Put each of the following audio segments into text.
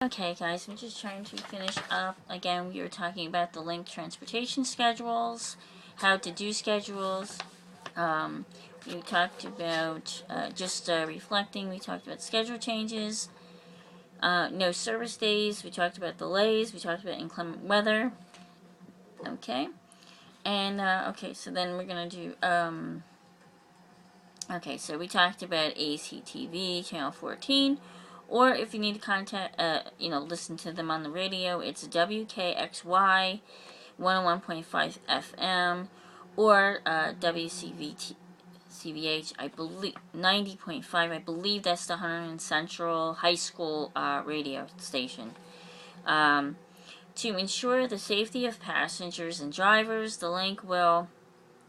Okay guys, I'm just trying to finish up. Again, we were talking about the link transportation schedules, how to do schedules. We talked about just reflecting. We talked about schedule changes, no service days. We talked about delays. We talked about inclement weather. Okay, and okay, so then we're gonna do. Okay, so we talked about ACTV channel 14, or if you need to contact, listen to them on the radio, it's WKXY 101.5 FM, or WCVH, I believe 90.5. I believe that's the Huntington Central High School radio station. To ensure the safety of passengers and drivers, the link will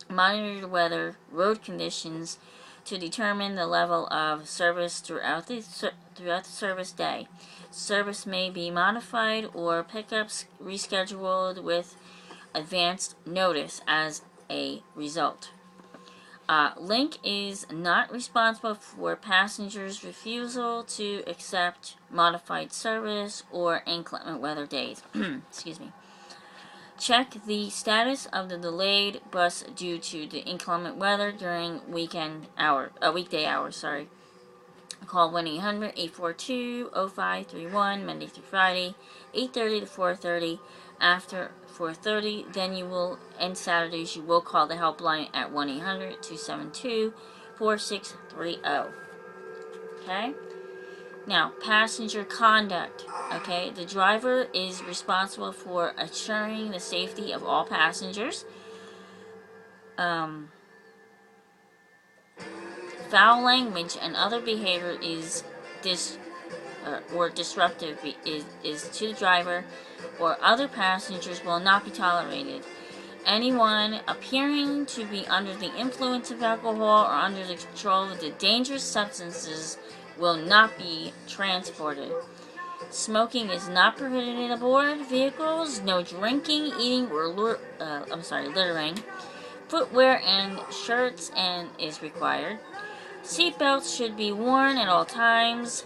monitor the weather, road conditions, to determine the level of service throughout the service day. Service may be modified or pickups rescheduled with advanced notice as a result. Link is not responsible for passengers' refusal to accept modified service or inclement weather days. Excuse me. Check the status of the delayed bus due to the inclement weather during weekday hours. Call 1-800-842-0531 Monday through Friday, 8:30 to 4:30. After 4:30, then and Saturdays you will call the helpline at 1-800-272-4630. Okay? Now, passenger conduct. Okay, the driver is responsible for assuring the safety of all passengers. Foul language and other behavior is disruptive is to the driver or other passengers will not be tolerated. Anyone appearing to be under the influence of alcohol or under the control of the dangerous substances will not be transported. Smoking is not prohibited aboard vehicles. No drinking, eating, or littering. Footwear and shirts is required. Seatbelts should be worn at all times.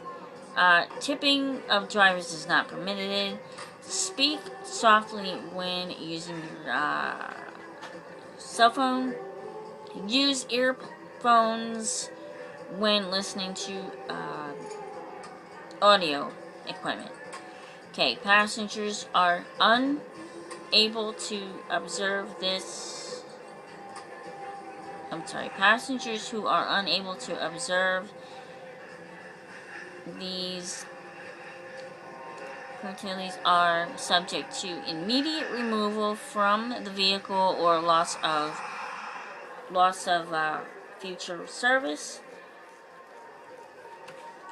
Tipping of drivers is not permitted. Speak softly when using your cell phone. Use earphones when listening to audio equipment. Okay, passengers are unable to observe this. Passengers who are unable to observe these criteria are subject to immediate removal from the vehicle or loss of future service.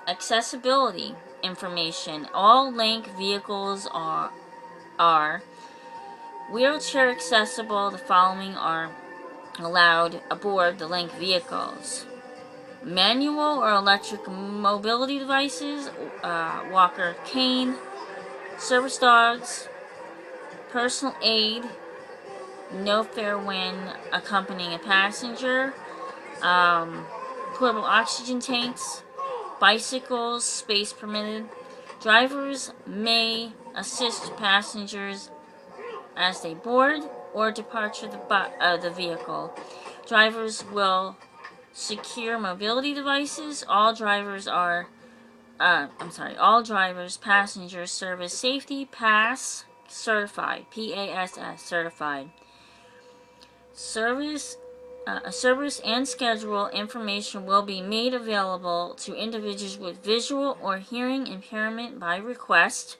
Accessibility information. All Link vehicles are wheelchair accessible. The following are allowed aboard the Link vehicles: manual or electric mobility devices, walker, cane, service dogs, personal aid, no fare when accompanying a passenger, portable oxygen tanks, bicycles, space permitted. Drivers may assist passengers as they board or departure the vehicle. Drivers will secure mobility devices. All drivers, passengers, service safety pass certified, PASS certified. Service and schedule information will be made available to individuals with visual or hearing impairment by request.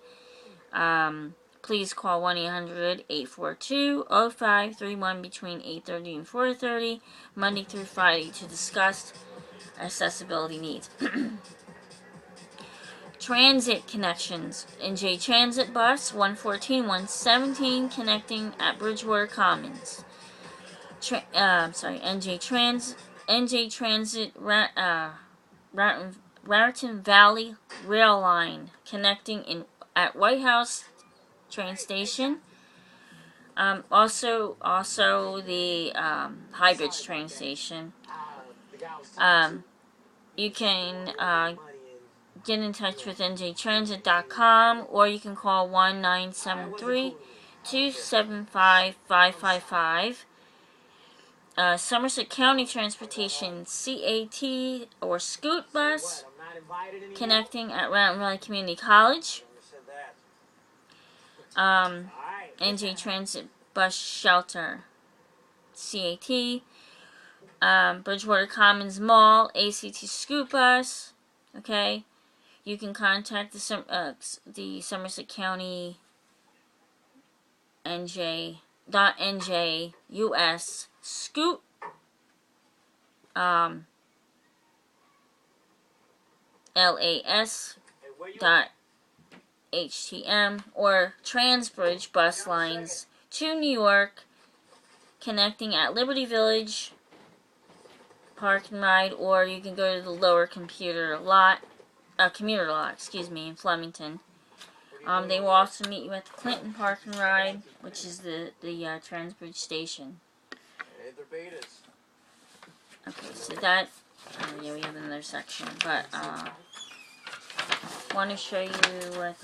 Please call 1-800-842-0531 between 8:30 and 4:30, Monday through Friday, to discuss accessibility needs. Transit connections. NJ Transit Bus 114-117 connecting at Bridgewater Commons. NJ Transit Raritan Valley Rail Line connecting at White House train station. Also the High Bridge train station. You can get in touch with njtransit.com, or you can call 1-973-275-555. Somerset County Transportation, CAT or Scoot Bus, connecting at Round Valley Community College. NJ Transit Bus Shelter, CAT. Bridgewater Commons Mall, ACT Scoot Bus. Okay, you can contact the Somerset County NJ US Scoot LAS.HTM or Transbridge bus lines to New York, connecting at Liberty Village Park and Ride, or you can go to the lower commuter lot, in Flemington. They will also meet you at the Clinton Park and Ride, which is the Transbridge station. Okay, so that, yeah, we have another section, but want to show you what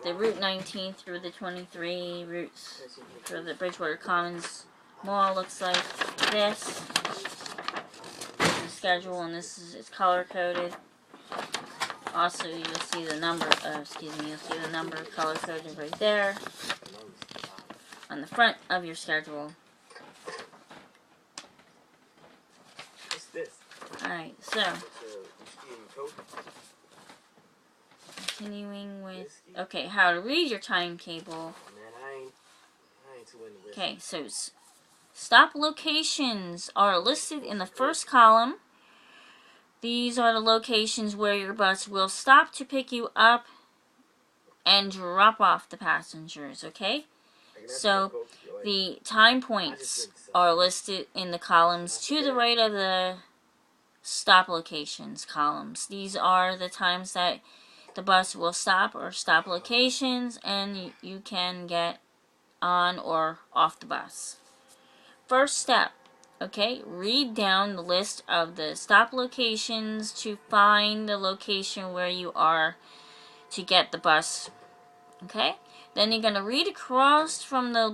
the Route 19 through the 23 routes for the Bridgewater Commons Mall looks like this. This is the schedule, and this is it's color coded. Also, you'll see the number. You'll see the number color coded right there on the front of your schedule. Alright, so continuing with, okay, how to read your timetable. Okay, so stop locations are listed in the first column. These are the locations where your bus will stop to pick you up and drop off the passengers, okay? So the time points are listed in the columns to the right of the stop locations columns. These are the times that the bus will stop, or stop locations, and you can get on or off the bus. First step, okay, read down the list of the stop locations to find the location where you are to get the bus. Okay, then you're going to read across from the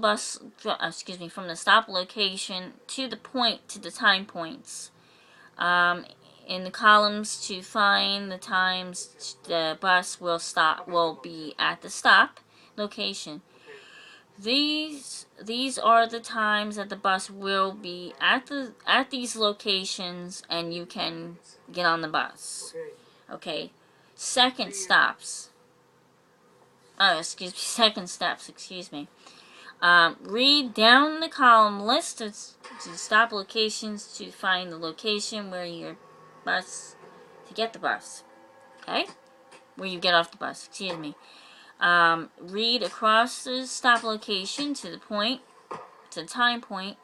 from the stop location to the point, to the time points in the columns to find the times the bus will be at the stop location. These are the times that the bus will be at these locations, and you can get on the bus. Okay, second steps. Read down the column list of the stop locations to find the location where your bus, to get the bus. Okay? Where you get off the bus, read across the stop location to the point, to the time point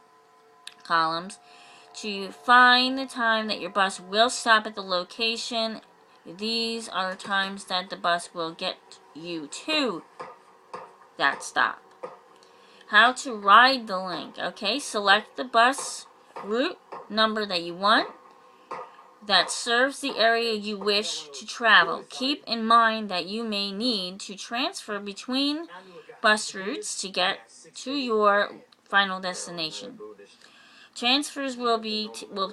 columns to find the time that your bus will stop at the location. These are times that the bus will get you to that stop. How to ride the link. Okay, select the bus route number that you want that serves the area you wish to travel. Keep in mind that you may need to transfer between bus routes to get to your final destination. Transfers will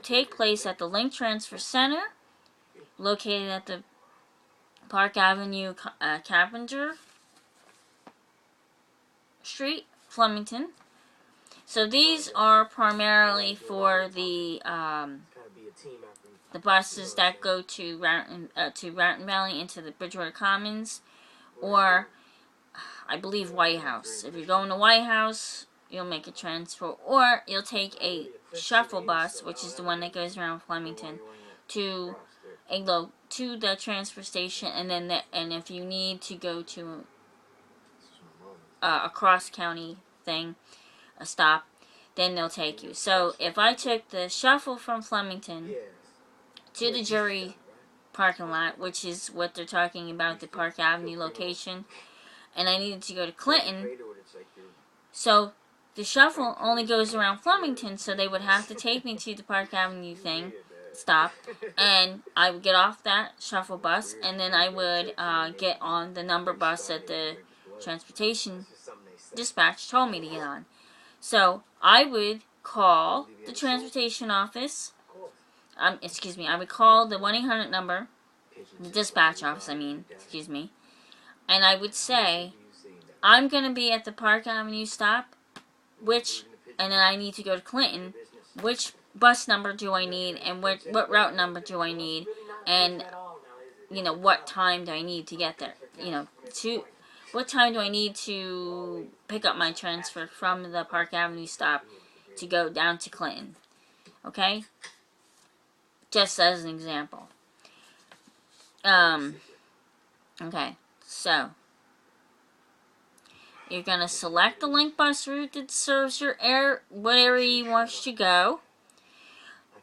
take place at the Link Transfer Center, located at the Park Avenue, Carpenter Street, Flemington. So these are primarily for the buses that go to Round Valley into the Bridgewater Commons, or I believe White House. If you're going to White House, you'll make a transfer, or you'll take a shuttle bus, which is the one that goes around Flemington, to the transfer station, and if you need to go to a cross county thing, a stop, then they'll take you. So if I took the shuttle from Flemington to the Jury parking lot, which is what they're talking about, the Park Avenue location, and I needed to go to Clinton, so the shuttle only goes around Flemington, so they would have to take me to the Park Avenue thing, stop, and I would get off that shuttle bus, and then I would get on the number bus that the transportation dispatch told me to get on. So I would call the transportation office. Excuse me. I would call the 1-800 number, the dispatch office. Excuse me, and I would say, I'm gonna be at the Park Avenue stop. And then I need to go to Clinton. Which bus number do I need, and what route number do I need, and what time do I need to get there? What time do I need to pick up my transfer from the Park Avenue stop to go down to Clinton? Okay? Just as an example. Okay, so you're going to select the link bus route that serves what area you want to go.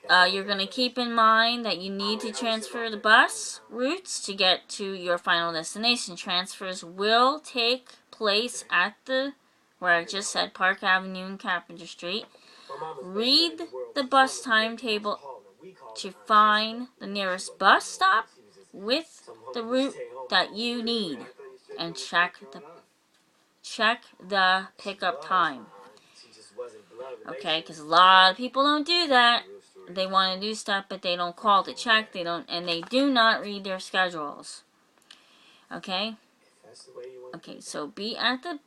You're going to keep in mind that you need to transfer the bus routes to get to your final destination. Transfers will take place at where I just said, Park Avenue and Carpenter Street. Read the bus timetable to find the nearest bus stop with the route that you need, and check the pickup time. Okay, because a lot of people don't do that. They want to do stuff, but they don't call to check. And they do not read their schedules. Okay. Okay, so be at the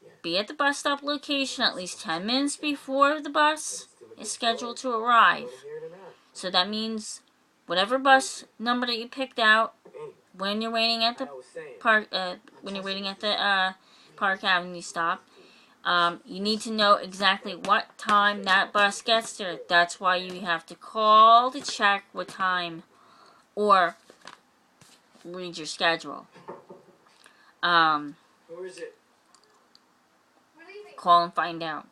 bus stop location at least 10 minutes before the bus is scheduled to arrive. So that means whatever bus number that you picked out when you're waiting at the Park Avenue stop, you need to know exactly what time that bus gets there. That's why you have to call to check what time, or read your schedule. Where is it? Call and find out.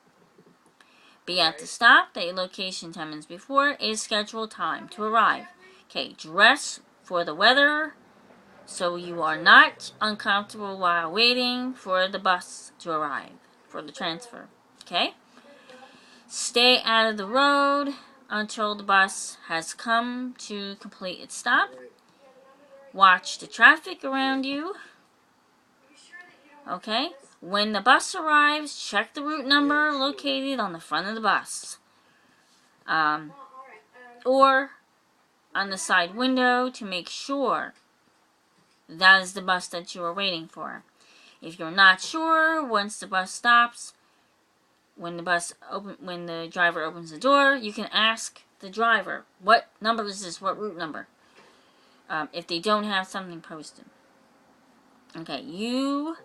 Be at the stop that your location 10 minutes before is scheduled time to arrive. Okay, dress for the weather so you are not uncomfortable while waiting for the bus to arrive, for the transfer. Okay? Stay out of the road until the bus has come to complete its stop. Watch the traffic around you. Okay? When the bus arrives, check the route number located on the front of the bus. Or on the side window to make sure that is the bus that you are waiting for. If you're not sure, once the bus stops, when the driver opens the door, you can ask the driver, what number is this? What route number? If they don't have something posted. Okay, you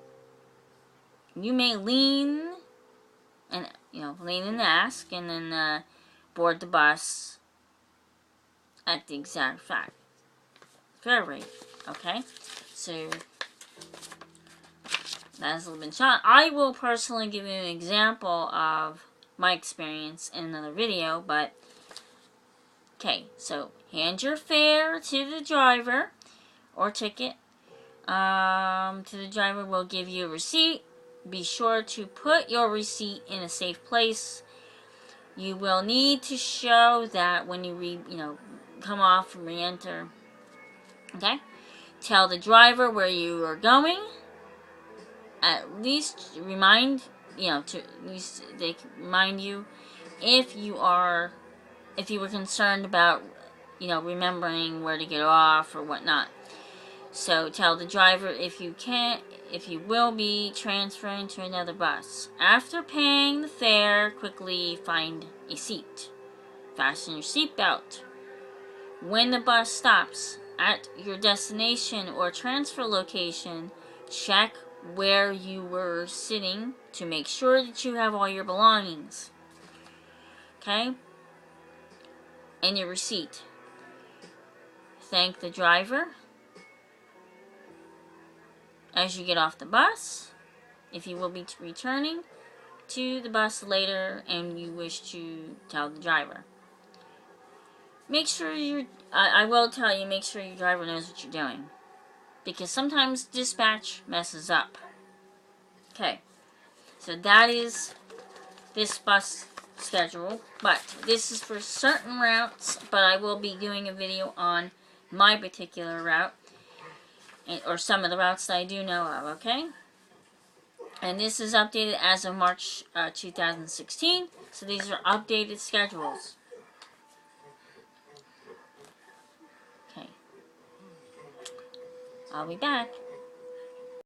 may lean and ask, and then board the bus at the exact fare rate. Okay, so that has been shot. I will personally give you an example of my experience in another video, but okay, so hand your fare to the driver or ticket. To the driver will give you a receipt. Be sure to put your receipt in a safe place. You will need to show that when you come off and re-enter. Okay? Tell the driver where you are going. At least they remind you if you were concerned about, remembering where to get off or whatnot. So tell the driver if you will be transferring to another bus. After paying the fare, quickly find a seat. Fasten your seatbelt. When the bus stops at your destination or transfer location, check where you were sitting to make sure that you have all your belongings. Okay? And your receipt. Thank the driver as you get off the bus, if you will be returning to the bus later and you wish to tell the driver. Make sure I will tell you, make sure your driver knows what you're doing. Because sometimes dispatch messes up. Okay. So that is this bus schedule, but this is for certain routes, but I will be doing a video on my particular route, or some of the routes that I do know of, okay? And this is updated as of March 2016, so these are updated schedules. Okay. I'll be back.